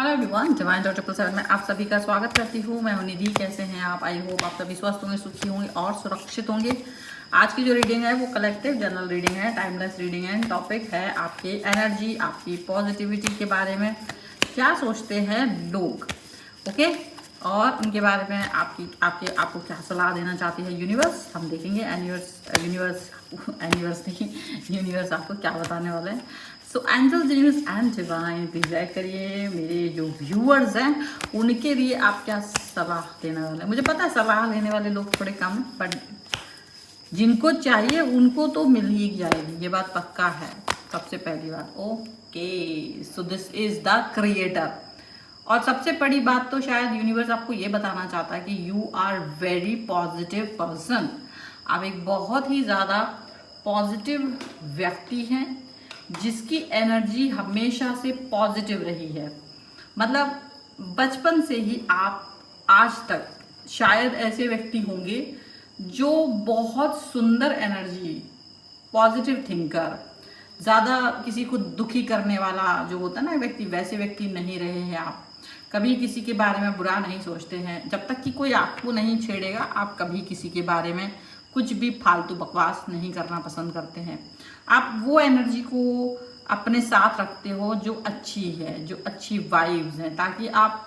Hello everyone, divine dot 777 में आप सभी का स्वागत करती हूँ। मैं हूँ निधि। कैसे हैं आप? आई होप आप सभी स्वस्थ होंगे, सुखी होंगे और सुरक्षित होंगे। आज की जो रीडिंग है वो कलेक्टिव जनरल रीडिंग है, टाइमलेस रीडिंग है। टॉपिक है आपकी एनर्जी, आपकी पॉजिटिविटी के बारे में क्या सोचते हैं लोग, ओके, और उनके बारे में आपको क्या सलाह देना चाहती है यूनिवर्स, हम देखेंगे। यूनिवर्स आपको क्या बताने वाले हैं। So angels, genius and divine, please guide करिए मेरे जो व्यूअर्स हैं उनके लिए आप क्या सलाह देने वाले हैं। मुझे पता है सलाह लेने वाले लोग थोड़े कम हैं, बट जिनको चाहिए उनको तो मिल ही जाएगी, ये बात पक्का है। सबसे पहली बात, okay, so this is the creator. और सबसे बड़ी बात तो शायद यूनिवर्स आपको ये बताना चाहता है कि you are very positive person. आप एक बहुत ही ज़्यादा पॉजिटिव व्यक्ति हैं जिसकी एनर्जी हमेशा से पॉजिटिव रही है। मतलब बचपन से ही आप आज तक शायद ऐसे व्यक्ति होंगे जो बहुत सुंदर एनर्जी, पॉजिटिव थिंकर, ज़्यादा किसी को दुखी करने वाला जो होता है ना व्यक्ति, वैसे व्यक्ति नहीं रहे हैं आप। कभी किसी के बारे में बुरा नहीं सोचते हैं। जब तक कि कोई आपको नहीं छेड़ेगा आप कभी किसी के बारे में कुछ भी फालतू बकवास नहीं करना पसंद करते हैं। आप वो एनर्जी को अपने साथ रखते हो जो अच्छी है, जो अच्छी वाइब्स हैं, ताकि आप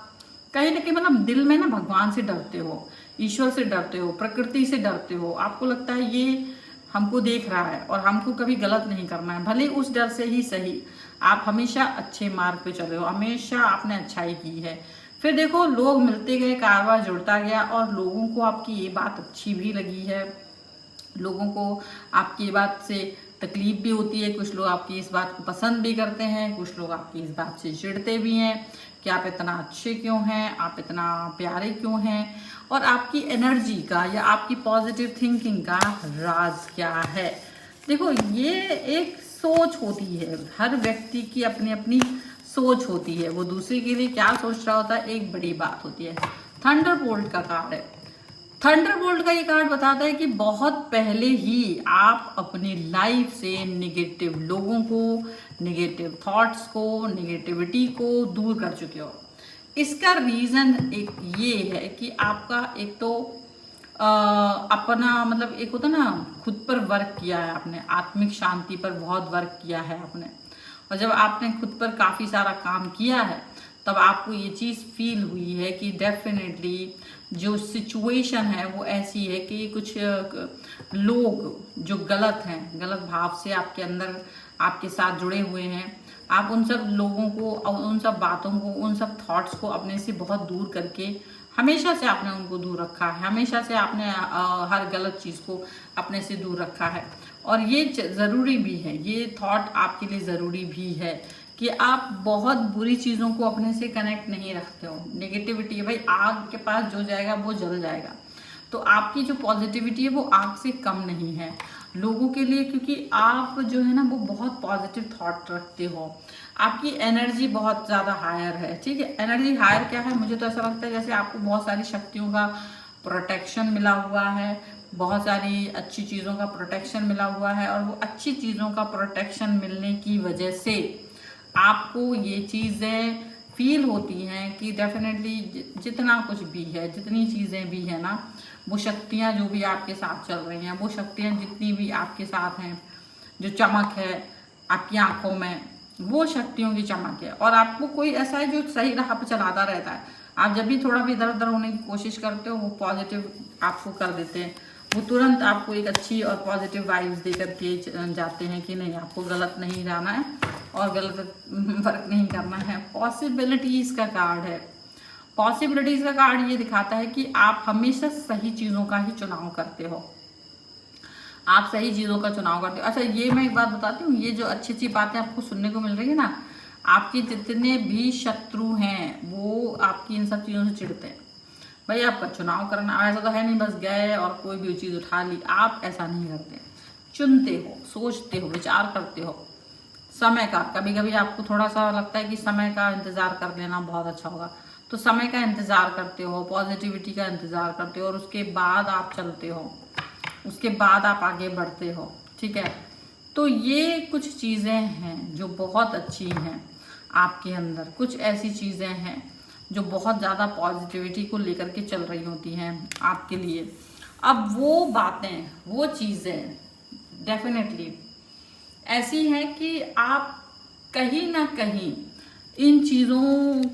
कहीं ना कहीं मतलब दिल में ना भगवान से डरते हो, ईश्वर से डरते हो, प्रकृति से डरते हो। आपको लगता है ये हमको देख रहा है और हमको कभी गलत नहीं करना है। भले उस डर से ही सही आप हमेशा अच्छे मार्ग पे चले हो, हमेशा आपने अच्छाई की है। फिर देखो लोग मिलते गए, कारवां जुड़ता गया और लोगों को आपकी ये बात अच्छी भी लगी है, लोगों को आपकी बात से तकलीफ भी होती है। कुछ लोग आपकी इस बात को पसंद भी करते हैं, कुछ लोग आपकी इस बात से चिढ़ते भी हैं कि आप इतना अच्छे क्यों हैं, आप इतना प्यारे क्यों हैं, और आपकी एनर्जी का या आपकी पॉजिटिव थिंकिंग का राज क्या है। देखो ये एक सोच होती है, हर व्यक्ति की अपनी अपनी सोच होती है। वो दूसरे के लिए क्या सोच रहा होता है एक बड़ी बात होती है। थंडरबोल्ट का कार्ड है। थंडरबोल्ट का ये कार्ड बताता है कि बहुत पहले ही आप अपनी लाइफ से नेगेटिव लोगों को, नेगेटिव थॉट्स को, नेगेटिविटी को दूर कर चुके हो। इसका रीज़न एक ये है कि आपका एक तो अपना मतलब एक होता ना, खुद पर वर्क किया है आपने, आत्मिक शांति पर बहुत वर्क किया है आपने। और जब आपने खुद पर काफ़ी सारा काम किया है तब आपको ये चीज़ फील हुई है कि डेफिनेटली जो सिचुएशन है वो ऐसी है कि कुछ लोग जो गलत हैं, गलत भाव से आपके अंदर आपके साथ जुड़े हुए हैं। आप उन सब लोगों को, उन सब बातों को, उन सब थॉट्स को अपने से बहुत दूर करके हमेशा से आपने उनको दूर रखा है। हमेशा से आपने हर गलत चीज़ को अपने से दूर रखा है। और ये ज़रूरी भी है, ये थॉट आपके लिए ज़रूरी भी है कि आप बहुत बुरी चीज़ों को अपने से कनेक्ट नहीं रखते हो। नेगेटिविटी है भाई, आग के पास जो जाएगा वो जल जाएगा। तो आपकी जो पॉजिटिविटी है वो आग से कम नहीं है लोगों के लिए, क्योंकि आप जो है ना वो बहुत पॉजिटिव थॉट रखते हो। आपकी एनर्जी बहुत ज़्यादा हायर है, ठीक है। एनर्जी हायर क्या है, मुझे तो ऐसा लगता है जैसे आपको बहुत सारी शक्तियों का प्रोटेक्शन मिला हुआ है, बहुत सारी अच्छी चीज़ों का प्रोटेक्शन मिला हुआ है। और वो अच्छी चीज़ों का प्रोटेक्शन मिलने की वजह से आपको ये चीज़ें फील होती हैं कि डेफिनेटली जितना कुछ भी है, जितनी चीज़ें भी है ना, वो शक्तियाँ जो भी आपके साथ चल रही हैं, वो शक्तियाँ जितनी भी आपके साथ हैं, जो चमक है आपकी आंखों में, वो शक्तियों की चमक है। और आपको कोई ऐसा है जो सही राह पर चलाता रहता है। आप जब भी थोड़ा भी इधर उधर होने की कोशिश करते हो वो पॉजिटिव आपको कर देते हैं, वो तुरंत आपको एक अच्छी और पॉजिटिव वाइब्स दे करके जाते हैं कि नहीं आपको गलत नहीं जाना है और गलत वर्क नहीं करना है। पॉसिबिलिटीज़ का कार्ड है। पॉसिबिलिटीज़ का कार्ड ये दिखाता है कि आप हमेशा सही चीज़ों का ही चुनाव करते हो, आप सही चीज़ों का चुनाव करते हो। अच्छा ये मैं एक बात बताती हूँ, ये जो अच्छी अच्छी बातें आपको सुनने को मिल रही है ना, आपके जितने भी शत्रु हैं वो आपकी इन सब चीज़ों से चिढ़ते हैं। भाई आपका चुनाव करना ऐसा तो है नहीं बस गए और कोई भी चीज़ उठा ली, आप ऐसा नहीं करते। चुनते हो, सोचते हो, विचार करते हो समय का। कभी कभी आपको थोड़ा सा लगता है कि समय का इंतज़ार कर लेना बहुत अच्छा होगा, तो समय का इंतज़ार करते हो, पॉजिटिविटी का इंतज़ार करते हो और उसके बाद आप चलते हो, उसके बाद आप आगे बढ़ते हो, ठीक है। तो ये कुछ चीज़ें हैं जो बहुत अच्छी हैं। आपके अंदर कुछ ऐसी चीज़ें हैं जो बहुत ज़्यादा पॉजिटिविटी को लेकर के चल रही होती हैं आपके लिए। अब वो बातें, वो चीज़ें डेफिनेटली ऐसी हैं कि आप कहीं ना कहीं इन चीज़ों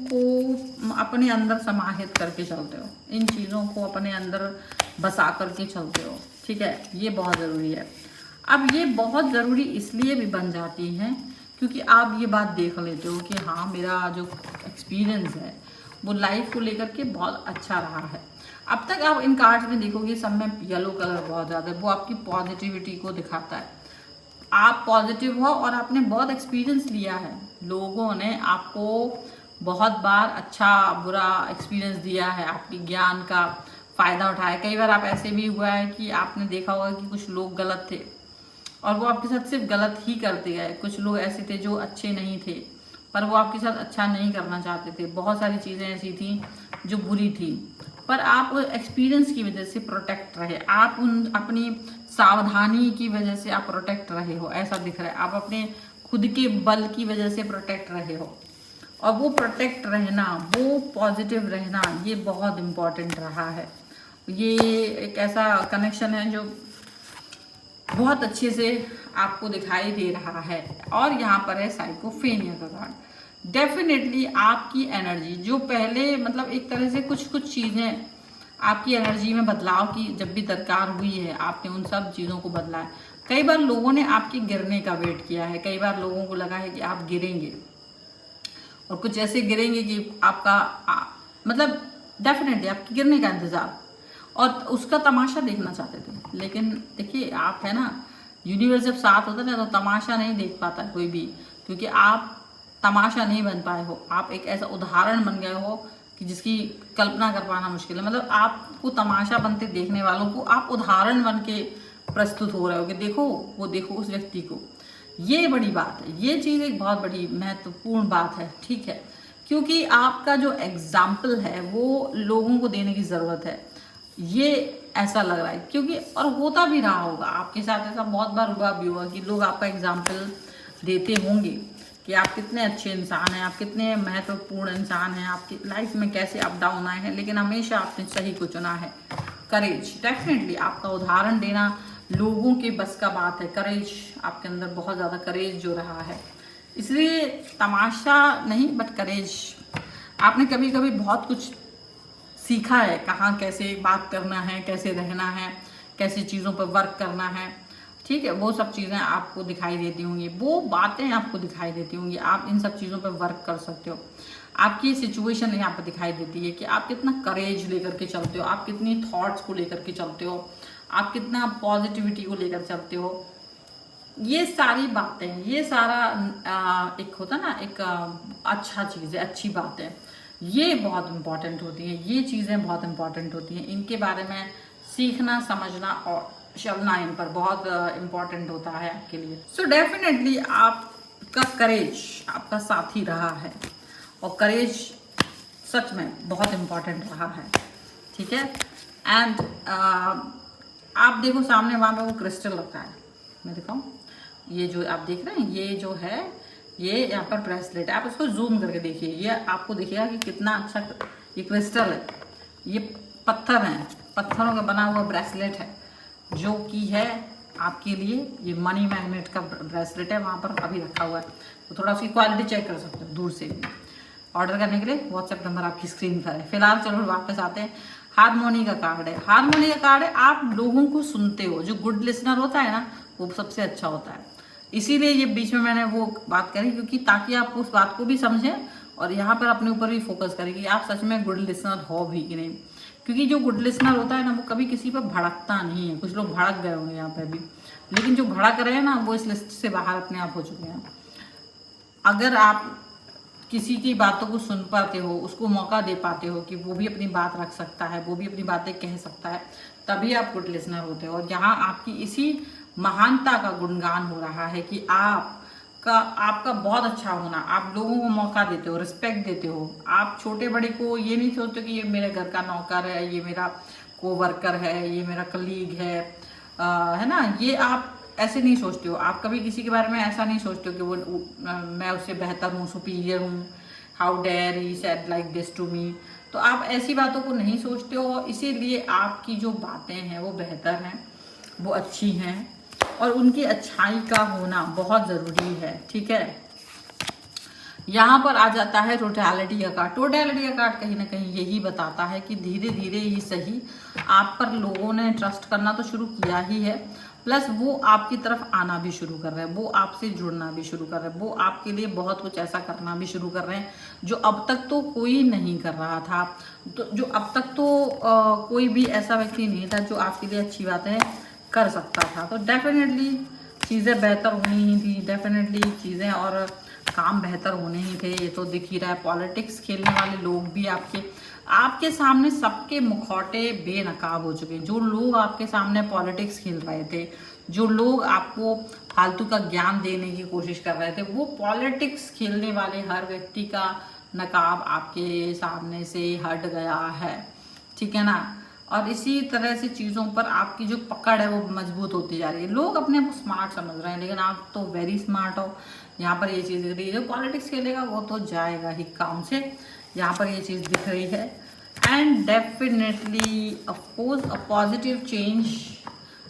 को अपने अंदर समाहित करके चलते हो, इन चीज़ों को अपने अंदर बसा करके चलते हो, ठीक है। ये बहुत ज़रूरी है। अब ये बहुत ज़रूरी इसलिए भी बन जाती हैं क्योंकि आप ये बात देख लेते हो कि हाँ, मेरा जो एक्सपीरियंस है वो लाइफ को लेकर के बहुत अच्छा रहा है। अब तक आप इन कार्ड्स में देखोगे सब में येलो कलर बहुत ज़्यादा है, वो आपकी पॉजिटिविटी को दिखाता है। आप पॉजिटिव हो और आपने बहुत एक्सपीरियंस लिया है, लोगों ने आपको बहुत बार अच्छा बुरा एक्सपीरियंस दिया है, आपके ज्ञान का फ़ायदा उठाया। कई बार आप ऐसे भी हुआ है कि आपने देखा होगा कि कुछ लोग गलत थे और वो आपके साथ सिर्फ गलत ही करते गए। कुछ लोग ऐसे थे जो अच्छे नहीं थे पर वो आपके साथ अच्छा नहीं करना चाहते थे। बहुत सारी चीज़ें ऐसी थी जो बुरी थी पर आप एक्सपीरियंस की वजह से प्रोटेक्ट रहे, आप उन अपनी सावधानी की वजह से आप प्रोटेक्ट रहे हो, ऐसा दिख रहा है। आप अपने खुद के बल की वजह से प्रोटेक्ट रहे हो और वो प्रोटेक्ट रहना, वो पॉजिटिव रहना, ये बहुत इम्पॉर्टेंट रहा है। ये एक ऐसा कनेक्शन है जो बहुत अच्छे से आपको दिखाई दे रहा है। और यहाँ पर है साइकोफेनिया का कार्ड। डेफिनेटली आपकी एनर्जी जो पहले मतलब एक तरह से कुछ कुछ चीज़ें आपकी एनर्जी में बदलाव की जब भी दरकार हुई है, आपने उन सब चीज़ों को बदला है। कई बार लोगों ने आपके गिरने का वेट किया है, कई बार लोगों को लगा है कि आप गिरेंगे और कुछ ऐसे गिरेंगे कि आपका मतलब डेफिनेटली आपके गिरने का इंतज़ार और उसका तमाशा देखना चाहते थे। लेकिन देखिए आप है ना, यूनिवर्स जब साथ होता है ना तो तमाशा नहीं देख पाता कोई भी, क्योंकि आप तमाशा नहीं बन पाए हो। आप एक ऐसा उदाहरण बन गए हो कि जिसकी कल्पना कर पाना मुश्किल है। मतलब आपको तमाशा बनते देखने वालों को आप उदाहरण बन के प्रस्तुत हो रहे हो कि देखो वो देखो उस व्यक्ति को। ये बड़ी बात है, ये चीज़ एक बहुत बड़ी महत्वपूर्ण बात है, ठीक है। क्योंकि आपका जो एग्जाम्पल है वो लोगों को देने की ज़रूरत है, ये ऐसा लग रहा है। क्योंकि और होता भी रहा होगा आपके साथ, ऐसा बहुत बार हुआ भी होगा कि लोग आपका एग्जाम्पल देते होंगे कि आप कितने अच्छे इंसान हैं, आप कितने महत्वपूर्ण इंसान हैं, आपकी लाइफ में कैसे अप डाउन आए हैं, लेकिन हमेशा आपने सही को चुना है। करेज, डेफिनेटली आपका उदाहरण देना लोगों के बस का बात है। करेज आपके अंदर बहुत ज़्यादा करेज जो रहा है, इसलिए तमाशा नहीं बट करेज। आपने कभी कभी बहुत कुछ सीखा है, कहाँ कैसे बात करना है, कैसे रहना है, कैसे चीज़ों पर वर्क करना है, ठीक है। वो सब चीज़ें आपको दिखाई देती होंगी, वो बातें आपको दिखाई देती होंगी। आप इन सब चीज़ों पर वर्क कर सकते हो। आपकी सिचुएशन यहाँ पर दिखाई देती है कि आप कितना करेज लेकर के चलते हो, आप कितनी थॉट्स को लेकर के चलते हो, आप कितना पॉजिटिविटी को लेकर चलते हो। ये सारी बातें, ये सारा एक होता ना एक अच्छा चीज़ है, अच्छी बात है, ये बहुत इम्पॉर्टेंट होती है। ये चीज़ें बहुत इम्पॉर्टेंट होती हैं, इनके बारे में सीखना, समझना और चलना इन पर बहुत इम्पॉर्टेंट होता है आपके लिए। सो डेफिनेटली आपका करेज आपका साथी रहा है और करेज सच में बहुत इम्पॉर्टेंट रहा है, ठीक है। एंड आप देखो सामने वहाँ पे वो क्रिस्टल रखा है, मैं दिखाऊं, ये जो आप देख रहे हैं, ये जो है ये यहाँ पर ब्रेसलेट है। आप इसको जूम करके देखिए, ये आपको दिखेगा कि कितना अच्छा ये क्रिस्टल है। ये पत्थर हैं, पत्थरों का बना हुआ ब्रेसलेट है जो कि है आपके लिए। ये मनी मैग्नेट का ब्रेसलेट है, वहाँ पर अभी रखा हुआ है, तो थोड़ा उसकी क्वालिटी चेक कर सकते हो दूर से भी। ऑर्डर करने के लिए व्हाट्सएप नंबर आपकी स्क्रीन पर है। फिलहाल चलो वापस आते हैं। हारमोनी का कार्ड है, हारमोनी का कार्ड है, आप लोगों को सुनते हो। जो गुड लिसनर होता है ना वो सबसे अच्छा होता है। इसीलिए ये बीच में मैंने वो बात करी, क्योंकि ताकि आप उस बात को भी समझें और यहाँ पर अपने ऊपर भी फोकस करें कि आप सच में गुड लिसनर हो भी कि नहीं। क्योंकि जो गुड लिसनर होता है ना वो कभी किसी पर भड़कता नहीं है। कुछ लोग भड़क गए होंगे यहाँ पर भी, लेकिन जो भड़क रहे हैं ना वो इस लिस्ट से बाहर अपने आप हो चुके हैं। अगर आप किसी की बातों को सुन पाते हो, उसको मौका दे पाते हो कि वो भी अपनी बात रख सकता है, वो भी अपनी बातें कह सकता है, तभी आप गुड लिसनर होते हो। और यहाँ आपकी इसी महानता का गुणगान हो रहा है कि आपका बहुत अच्छा होना, आप लोगों को मौका देते हो, रिस्पेक्ट देते हो। आप छोटे बड़े को ये नहीं सोचते कि ये मेरे घर का नौकर है, ये मेरा कोवर्कर है, ये मेरा कलीग है ना। ये आप ऐसे नहीं सोचते हो, आप कभी किसी के बारे में ऐसा नहीं सोचते हो कि वो मैं उससे बेहतर हूँ, सुपीरियर हूँ, how dare he said like this to me. तो आप ऐसी बातों को नहीं सोचते हो, इसीलिए आपकी जो बातें हैं वो बेहतर हैं, वो अच्छी हैं, और उनकी अच्छाई का होना बहुत ज़रूरी है। ठीक है, यहाँ पर आ जाता है टोटैलिटी का कार्ड। टोटैलिटी का कार्ड कहीं ना कहीं यही बताता है कि धीरे धीरे ही सही आप पर लोगों ने ट्रस्ट करना तो शुरू किया ही है, प्लस वो आपकी तरफ आना भी शुरू कर रहे हैं, वो आपसे जुड़ना भी शुरू कर रहे हैं, वो आपके लिए बहुत कुछ ऐसा करना भी शुरू कर रहे हैं जो अब तक तो कोई नहीं कर रहा था। तो जो अब तक तो कोई भी ऐसा व्यक्ति नहीं था जो आपके लिए अच्छी बातें कर सकता था। तो डेफिनेटली चीज़ें बेहतर होनी ही थी, डेफिनेटली चीज़ें और काम बेहतर होने ही थे, ये तो दिख ही रहा है। पॉलिटिक्स खेलने वाले लोग भी आपके सामने सबके मुखौटे बेनकाब हो चुके हैं। जो लोग आपके सामने पॉलिटिक्स खेल रहे थे, जो लोग आपको फालतू का ज्ञान देने की कोशिश कर रहे थे, वो पॉलिटिक्स खेलने वाले हर व्यक्ति का नकाब आपके सामने से हट गया है। ठीक है ना, और इसी तरह से चीज़ों पर आपकी जो पकड़ है वो मजबूत होती जा रही है। लोग अपने आप को स्मार्ट समझ रहे हैं, लेकिन आप तो वेरी स्मार्ट हो। यहाँ पर ये चीज़ दिख रही है, जो पॉलिटिक्स खेलेगा वो तो जाएगा ही काम से, यहाँ पर ये चीज़ दिख रही है। And definitely of course a positive change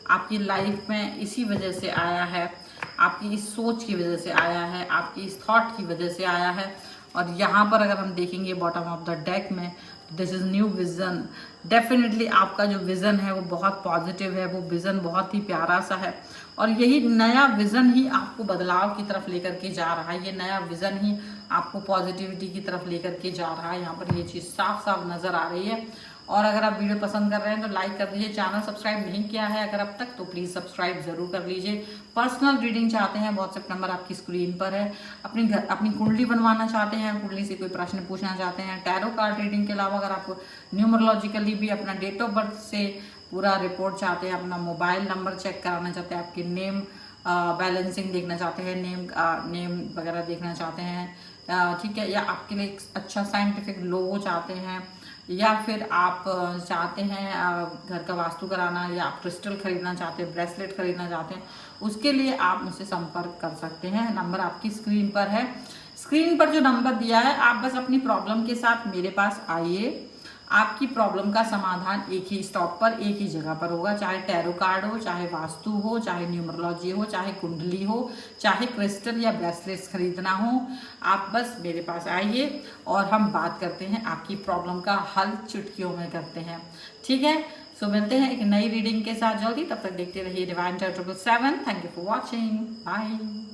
आपकी लाइफ में इसी वजह से आया है, आपकी इस सोच की वजह से आया है, आपकी इस थॉट की वजह से आया है। और यहाँ पर अगर हम देखेंगे बॉटम ऑफ द डेक में, this is new vision. Definitely आपका जो विज़न है वो बहुत पॉजिटिव है, वो विज़न बहुत ही प्यारा सा है, और यही नया विज़न ही आपको बदलाव की तरफ लेकर के जा रहा है। ये नया विज़न ही आपको पॉजिटिविटी की तरफ लेकर के जा रहा है। यहाँ पर ये चीज़ साफ साफ नज़र आ रही है। और अगर आप वीडियो पसंद कर रहे हैं तो लाइक कर दीजिए, चैनल सब्सक्राइब नहीं किया है अगर अब तक तो प्लीज़ सब्सक्राइब जरूर कर लीजिए। पर्सनल रीडिंग चाहते हैं, व्हाट्सएप नंबर आपकी स्क्रीन पर है। अपनी कुंडली बनवाना चाहते हैं, कुंडली से कोई प्रश्न पूछना चाहते हैं, टैरो कार्ड रीडिंग के अलावा अगर आप न्यूमरोलॉजिकली भी अपना डेट ऑफ बर्थ से पूरा रिपोर्ट चाहते हैं, अपना मोबाइल नंबर चेक कराना चाहते हैं, आपके नेम बैलेंसिंग देखना चाहते हैं, नेम वगैरह देखना चाहते हैं, ठीक है, या आपके लिए एक अच्छा साइंटिफिक लोगो चाहते हैं, या फिर आप चाहते हैं घर का वास्तु कराना, या आप क्रिस्टल खरीदना चाहते हैं, ब्रेसलेट खरीदना चाहते हैं, उसके लिए आप मुझसे संपर्क कर सकते हैं। नंबर आपकी स्क्रीन पर है। स्क्रीन पर जो नंबर दिया है, आप बस अपनी प्रॉब्लम के साथ मेरे पास आइए। आपकी प्रॉब्लम का समाधान एक ही स्टॉप पर, एक ही जगह पर होगा। चाहे टैरो कार्ड हो, चाहे वास्तु हो, चाहे न्यूमरोलॉजी हो, चाहे कुंडली हो, चाहे क्रिस्टल या ब्रेसलेट्स खरीदना हो, आप बस मेरे पास आइए और हम बात करते हैं। आपकी प्रॉब्लम का हल चुटकियों में करते हैं। ठीक है, सो मिलते हैं एक नई रीडिंग के साथ जल्दी। तब तक देखते रहिए divine chart 777। Thank you for watching, bye.